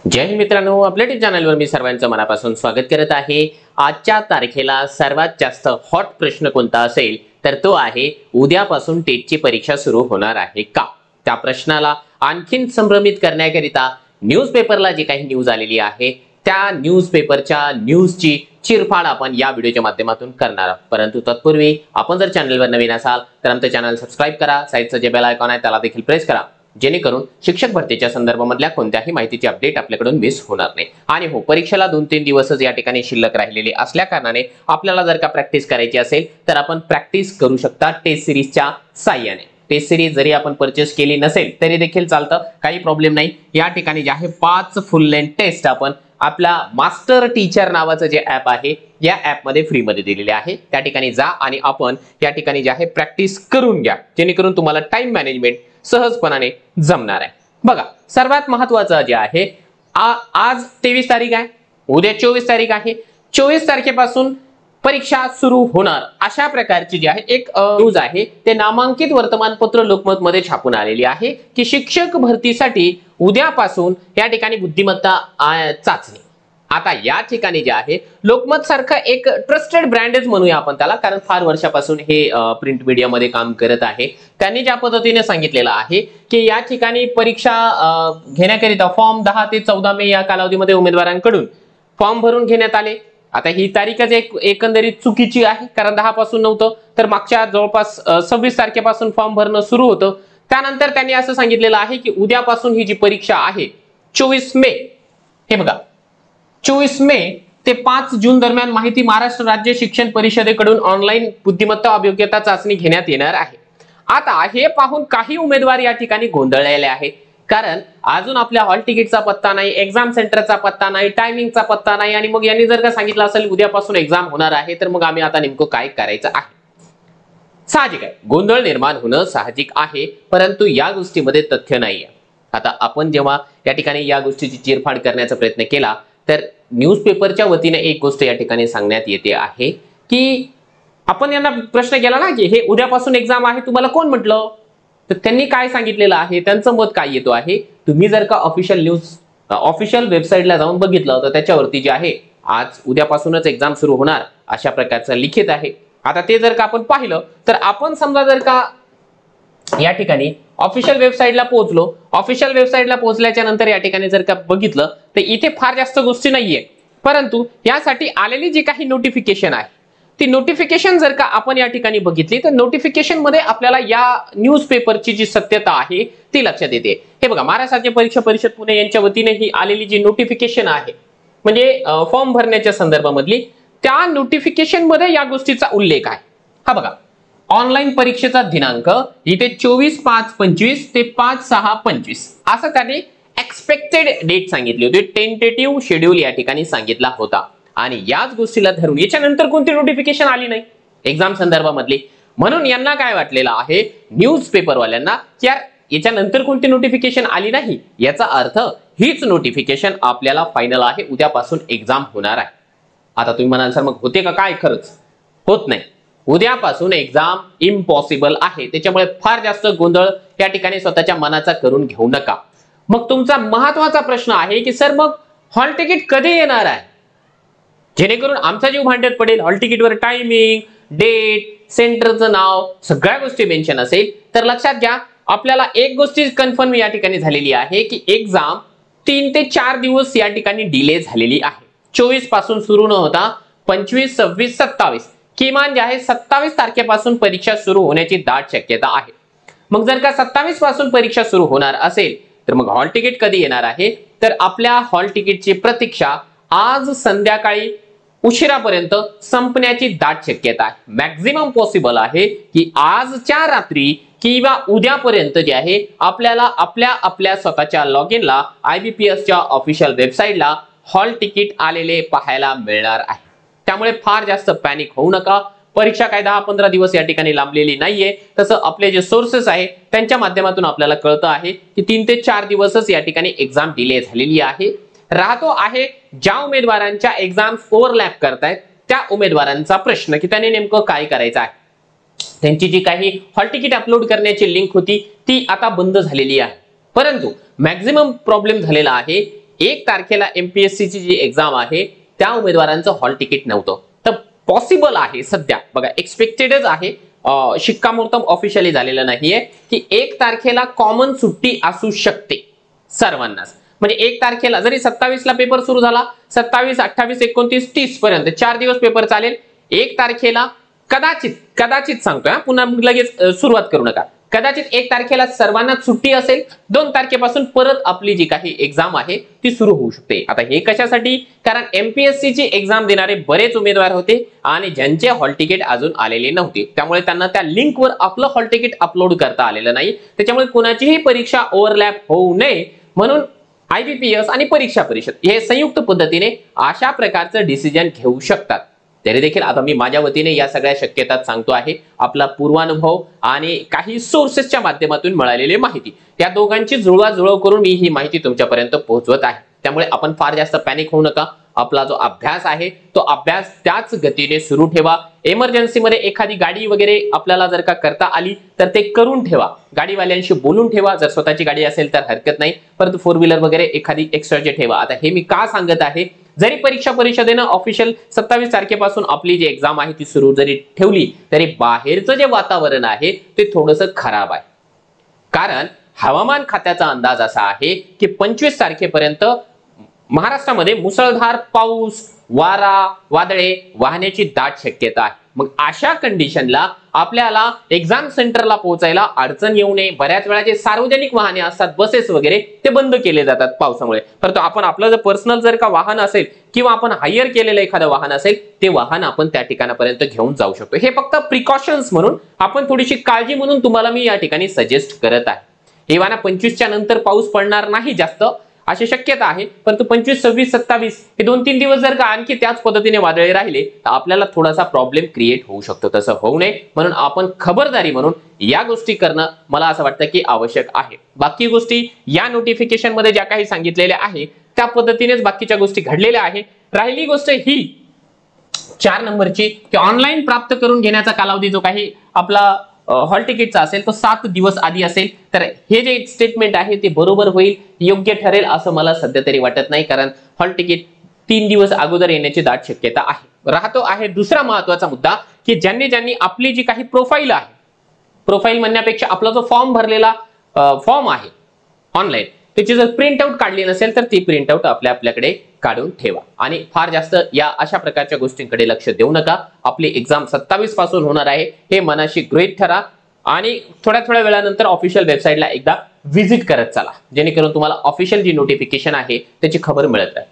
जय हिंद मित्रांनो, आपल्या टीव्ही चॅनलवर मी सर्वांचं मनापासून स्वागत करत आहे। आजच्या तारखेला सर्वात जास्त हॉट प्रश्न कोणता असेल तर तो आहे उद्यापासून टेटची परीक्षा सुरू होणार आहे का। त्या प्रश्नाला आणखीन संभ्रमित करण्याकरिता न्यूजपेपरला जी काही न्यूज आलेली आहे त्या न्यूजपेपरच्या न्यूजची चिरफाड आपण या व्हिडिओच्या माध्यमातून करणार आहोत। परंतु तत्पूर्वी आपण जर चॅनलवर नवीन असाल तर आमचं चॅनल सबस्क्राइब करा, साइडचं जे बेल आयकॉन आहे त्याला देखील प्रेस करा, जेणेकरून शिक्षक भरतीच्या संदर्भामधल्या कोणत्याही माहितीची अपडेट आपल्याकडून मिस होणार नाही। आणि हो, परीक्षेला 2-3 दिवसच या ठिकाणी शिल्लक राहिलेले असल्या कारणाने आपल्याला जर का प्रॅक्टिस करायची असेल तर आपण प्रॅक्टिस करू शकता टेस्ट सिरीजच्या साहाय्याने। टेस्ट सिरीज जरी आपण परचेस केली नसेल तरी देखील चालतं, काही प्रॉब्लेम नाही। या ठिकाणी जे आहे 5 फुल लेंथ टेस्ट आपण आपला मास्टर टीचर नावाचं जे ऍप आहे या ऍप मध्ये फ्री मध्ये दिलेले आहे। त्या ठिकाणी जा आणि आपण या ठिकाणी जे आहे प्रॅक्टिस करून घ्या, जेणेकरून तुम्हाला टाइम मॅनेजमेंट सहजपणाने जमणार आहे। बघा, सर्वात महत्त्वाचं जे आहे आज 23 तारीख आहे, उद्या 24 तारीख आहे। 24 तारखेपासून परीक्षा सुरू होणार अशा प्रकारची जी आहे एक न्यूज आहे ते नामांकित वर्तमानपत्र लोकमत मध्ये छापून आलेली आहे की शिक्षक भरतीसाठी उद्यापासून या ठिकाणी बुद्धिमत्ता चाचणी। आता या ठिकाणी जे आहे लोकमत सारखा एक ट्रस्टेड ब्रँडच म्हणूया आपण त्याला, कारण फार वर्षापासून हे प्रिंट मीडिया मध्ये काम करत आहे। त्यांनी ज्या पद्धतीने सांगितलेलं आहे की या ठिकाणी परीक्षा घेण्याकरिता फॉर्म 10 ते 14 मे या कालावधीमध्ये उमेदवारांकडून फॉर्म भरून घेण्यात आले। आता ही तारीखच एकंदरीत चुकीची आहे, कारण 10 पासून नव्हतं तर मागच्या जवळपास 26 तारखेपासून फॉर्म भरणं सुरू होतं। त्यानंतर त्यांनी असं सांगितलेलं आहे की उद्यापासून ही जी परीक्षा आहे 24 मे, हे बघा 24 मे ते 5 जून दरम्यान माहिती महाराष्ट्र राज्य शिक्षण परिषदेकडून ऑनलाईन बुद्धिमत्ता अभियोग्यता चाचणी घेण्यात येणार आहे। आता हे पाहून काही उमेदवार या ठिकाणी गोंधळलेले आहेत, कारण अजून आपल्या हॉल तिकीटचा पत्ता नाही, एक्झाम सेंटरचा पत्ता नाही, टायमिंगचा पत्ता नाही। आणि मग यांनी जर का सांगितलं असेल उद्यापासून एक्झाम होणार आहे तर मग आम्ही आता नेमकं काय करायचं आहे। साहजिक आहे, गोंधळ निर्माण होणं साहजिक आहे, परंतु या गोष्टीमध्ये तथ्य नाहीये। आता आपण जेव्हा या ठिकाणी या गोष्टीची चिरफाड करण्याचा प्रयत्न केला तर न्यूजपेपरच्या वतीने एक गोष्ट या ठिकाणी सांगण्यात येते आहे की आपण यांना प्रश्न केला ना की हे उद्यापासून एक्झाम आहे, तुम्हाला कोण म्हटलं? तर त्यांनी काय सांगितलेलं आहे, त्यांचं मत काय येतो आहे, तुम्ही जर का ऑफिशियल वेबसाईटला जाऊन बघितलं तर त्याच्यावरती जे आहे आज उद्यापासूनच एक्झाम सुरू होणार अशा प्रकारचं लिखित आहे। आता ते जर का आपण पाहिलं तर आपण समजा जर का या ठिकाणी ऑफिशियल वेबसाईटला पोहोचलो, ऑफिशियल वेबसाईटला पोहोचल्याच्या नंतर या ठिकाणी जर का बघितलं तर इथे फार जास्त गोष्टी नाहीये, परंतु यासाठी आलेली जी काही नोटिफिकेशन आहे ती नोटिफिकेशन जर का आपण या ठिकाणी बघितली तर नोटिफिकेशन मध्ये आपल्याला या न्यूजपेपरची जी सत्यता आहे ती लक्षात येते। हे बघा, महाराष्ट्र राज्य परीक्षा परिषद पुणे यांच्या वतीने ही आलेली जी नोटिफिकेशन आहे म्हणजे फॉर्म भरण्याच्या संदर्भामधली, त्या नोटिफिकेशन मध्ये या गोष्टीचा उल्लेख आहे। हा बघा, ऑनलाईन परीक्षेचा दिनांक इथे 24/5/25 ते 5/6/25 असं त्यांनी एक्सपेक्टेड डेट सांगितली होती, टेंटेटिव्ह शेड्यूल या ठिकाणी सांगितला होता। आणि याच गोष्टीला धरून याच्यानंतर कोणती नोटिफिकेशन आली नाही एक्झाम संदर्भामधली, म्हणून यांना काय वाटलेलं आहे न्यूजपेपरवाल्यांना की यार याच्यानंतर कोणती नोटिफिकेशन आली नाही, याचा अर्थ हीच नोटिफिकेशन आपल्याला फायनल आहे, उद्यापासून एक्झाम होणार आहे। आता तुम्ही म्हणाल सर मग होते का काय? खरंच होत नाही, उद्यापासून एक्झाम इम्पॉसिबल आहे। त्याच्यामुळे फार जास्त गोंधळ या ठिकाणी स्वतःच्या मनाचा करून घेऊ नका। मग तुमचा महत्त्वाचा प्रश्न आहे की सर मग हॉल तिकीट कधी येणार आहे, जेणेकरून आमचा जीव भांड्यात पडेल। हॉल तिकीटवर टायमिंग, डेट, सेंटरचं नाव, सगळ्या गोष्टी मेन्शन असेल तर लक्षात घ्या आपल्याला एक गोष्टी कन्फर्म या ठिकाणी झालेली आहे की एक्झाम 3 ते 4 दिवस या ठिकाणी डिले झालेली आहे। 24 पासून सुरू न होता 25, 26, 27 किमान जे आहे 27 तारखेपासून परीक्षा सुरू होण्याची दाट शक्यता आहे। मग जर का 27 पासून परीक्षा सुरू होणार असेल तर मग हॉल तिकीट कधी येणार आहे, तर आपल्या हॉल तिकीटची प्रतीक्षा आज संध्याकाळी उशिरापर्यंत संपण्याची दाट शक्यता आहे। मॅक्झिमम पॉसिबल आहे की आजच्या रात्री किंवा उद्यापर्यंत जे आहे आपल्याला आपल्या स्वतःच्या लॉग इनला IBPSच्या ऑफिशियल वेबसाईटला हॉल तिकीट आलेले पाहायला मिळणार आहे। त्यामुळे फार जास्त पॅनिक होऊ नका। परीक्षा काय 10-15 दिवस या ठिकाणी लांबलेली नाहीये, तसं आपले जे सोर्सेस आहे त्यांच्या माध्यमातून आपल्याला कळतं आहे की 3 ते 4 दिवसच या ठिकाणी एक्झाम डिले झालेली आहे। राहतो आहे ज्या उमेदवारांच्या एक्झाम ओव्हरलॅप करतायत त्या उमेदवारांचा प्रश्न की त्यांनी नेमकं काय करायचं आहे। त्यांची जी काही हॉल तिकीट अपलोड करण्याची लिंक होती ती आता बंद झालेली आहे, परंतु मॅक्झिमम प्रॉब्लेम झालेला आहे 1 तारखेला MPSC ची जी एक्झाम आहे त्या उमेदवारांचं हॉल तिकीट नव्हतं. तर पॉसिबल आहे सध्या बघा, एक्सपेक्टेडच आहे, शिक्कामोर्तब ऑफिशियली झालेलं नाहीये की 1 तारखेला कॉमन सुट्टी असू शकते सर्वांनाच. म्हणजे 1 तारखेला जरी 27 ला पेपर सुरू झाला, 27, 28, 29, 30 पर्यंत 4 दिवस पेपर चालेल. 1 तारखेला कदाचित सांगतोय, पुन्हा लगेच सुरुवात करू नका, कदाचित 1 तारखेला सर्वांनाच सुट्टी असेल. 2 तारखेपासून परत आपली जी काही एक्झाम आहे ती सुरू होऊ शकते. आता हे कशासाठी? कारण MPSC ची एक्झाम देणारे बरेच उमेदवार होते आणि ज्यांचे हॉल तिकीट अजून आलेले नव्हते, त्यामुळे त्यांना त्या लिंकवर आपलं हॉल तिकीट अपलोड करता आलेलं नाही. त्याच्यामुळे कुणाचीही परीक्षा ओव्हरलॅप होऊ नये म्हणून IBPS आणि परीक्षा परिषद हे संयुक्त पद्धतीने अशा प्रकारचं डिसिजन घेऊ शकतात. तरी देखील आता मी माझ्या वतीने या सगळ्या शक्यता सांगतो आहे. आपला पूर्वानुभव आणि काही सोर्सेसच्या माध्यमातून मिळालेली माहिती, या दोघांची जुळवाजुळव करून मी ही माहिती तुमच्यापर्यंत पोहोचवत आहे. त्यामुळे आपण फार जास्त पॅनिक होऊ नका. आपला जो अभ्यास आहे तो अभ्यास त्याच गतीने सुरू ठेवा. इमर्जन्सी मध्ये एखादी गाडी वगैरे आपल्याला जर का करता आली तर ते करून ठेवा. गाडीवाल्यांशी बोलून ठेवा. जर स्वतःची गाडी असेल तर हरकत नाही, परंतु 4 व्हीलर वगैरे एखादी एक्स्ट्राची ठेवा. आता हे मी का सांगत आहे, जरी परीक्षा परिषदेनं ऑफिशियल 27 तारखेपासून आपली जी एक्झाम आहे ती सुरू जरी ठेवली तरी बाहेरचं जे वातावरण आहे ते थोडंसं खराब आहे. कारण हवामान खात्याचा अंदाज असा आहे की 25 तारखेपर्यंत महाराष्ट्रामध्ये मुसळधार पाऊस, वारा, वादळे वाहण्याची दाट शक्यता आहे. मग अशा कंडिशनला आपल्याला एक्झाम सेंटरला पोहोचायला अडचण येऊ नये. बऱ्याच वेळा जे सार्वजनिक वाहने असतात, बसेस वगैरे, ते बंद केले जातात पावसामुळे. परंतु आपण आपलं जर पर्सनल जर का वाहन असेल किंवा आपण हायर केलेलं एखादं वाहन असेल, ते वाहन आपण त्या ठिकाणापर्यंत घेऊन जाऊ शकतो. हे फक्त प्रिकॉशन्स म्हणून, आपण थोडीशी काळजी म्हणून तुम्हाला मी या ठिकाणी सजेस्ट करत आहे. एव्हाना 25च्या नंतर पाऊस पडणार नाही जास्त अशी शक्यता आहे, परंतु 25, 26, 27 हे 2-3 दिवस जर का आणखी त्याच पद्धतीने वादळे राहिले तर आपल्याला थोडासा प्रॉब्लेम क्रिएट होऊ शकतो. तसं होऊ नये म्हणून आपण खबरदारी म्हणून या गोष्टी करणं मला असं वाटतं की आवश्यक आहे. बाकी गोष्टी या नोटिफिकेशन मध्ये ज्या काही सांगितलेल्या आहे त्या पद्धतीनेच बाकीच्या गोष्टी घडलेल्या आहे. राहिली गोष्ट ही 4 नंबरची की ऑनलाईन प्राप्त करून घेण्याचा कालावधी जो काही आपला हॉल तिकीटचा असेल तो 7 दिवस आधी असेल. तर हे जे स्टेटमेंट आहे ते बरोबर होईल, योग्य ठरेल असं मला सध्या तरी वाटत नाही. कारण हॉल तिकीट 3 दिवस अगोदर येण्याची दाट शक्यता आहे. राहतो आहे दुसरा महत्वाचा मुद्दा की ज्यांनी आपली जी काही प्रोफाईल आहे, प्रोफाईल म्हणण्यापेक्षा आपला जो फॉर्म भरलेला फॉर्म आहे ऑनलाईन, त्याची जर प्रिंट आउट काढली नसेल तर ती प्रिंट आउट आपल्याकडे काढून ठेवा. आणि फार जास्त या अशा प्रकारच्या गोष्टींकडे लक्ष देऊ नका. आपली एक्झाम 27 पासून होणार आहे हे मनाशी गृहीत ठरा आणि थोड्या वेळानंतर ऑफिशियल वेबसाईटला एकदा व्हिजिट करत चला, जेणेकरून तुम्हाला ऑफिशियल जी नोटिफिकेशन आहे त्याची खबर मिळत राहील.